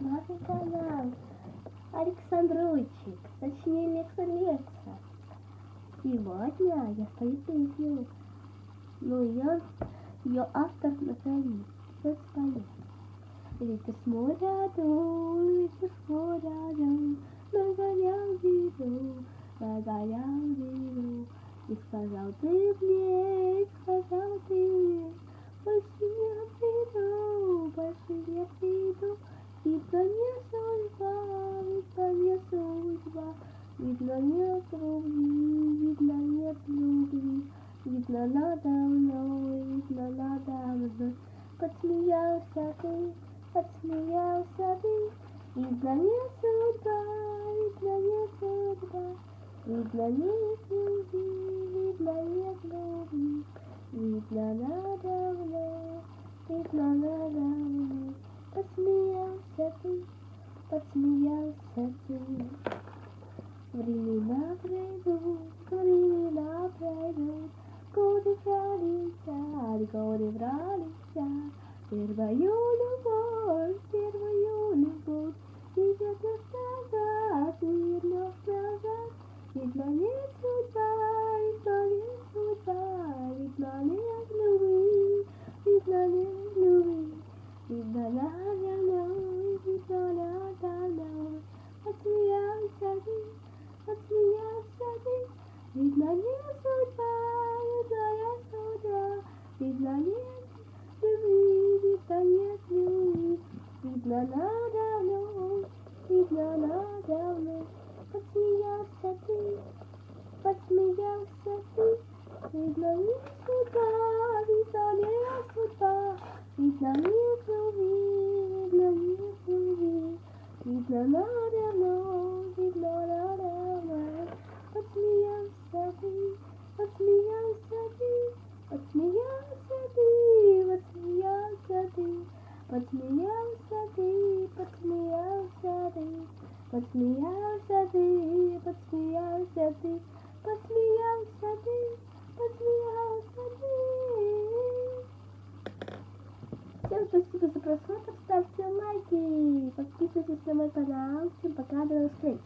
Наш канал Александройчик, точнее Лекса. Сегодня я спою песню, но ее автор Натали. Сейчас спою. Ветер с моря дул, ветер с моря дул, нагонял вину. И сказал ты мне, больше не приду, видно не судьба, видно нет любви, видно надо мной, Подсмеялся ты, видно не судьба, видно нет любви, видно надо мной, Подсмеялся ты. Времена пройдут, годы пролетят, первую любовь, идет назад, видно нет судьба, видно нет любви, видно надо мной, Подсмеялся ты, видно не судьба, видно нет любви, видно надо мной, Подсмеялся ты, видно не судьба, видно нет любви, видно надо мной, Подсмеялся ты, Всем спасибо за просмотр, ставьте лайки, подписывайтесь на мой канал. Всем пока, до новых встреч.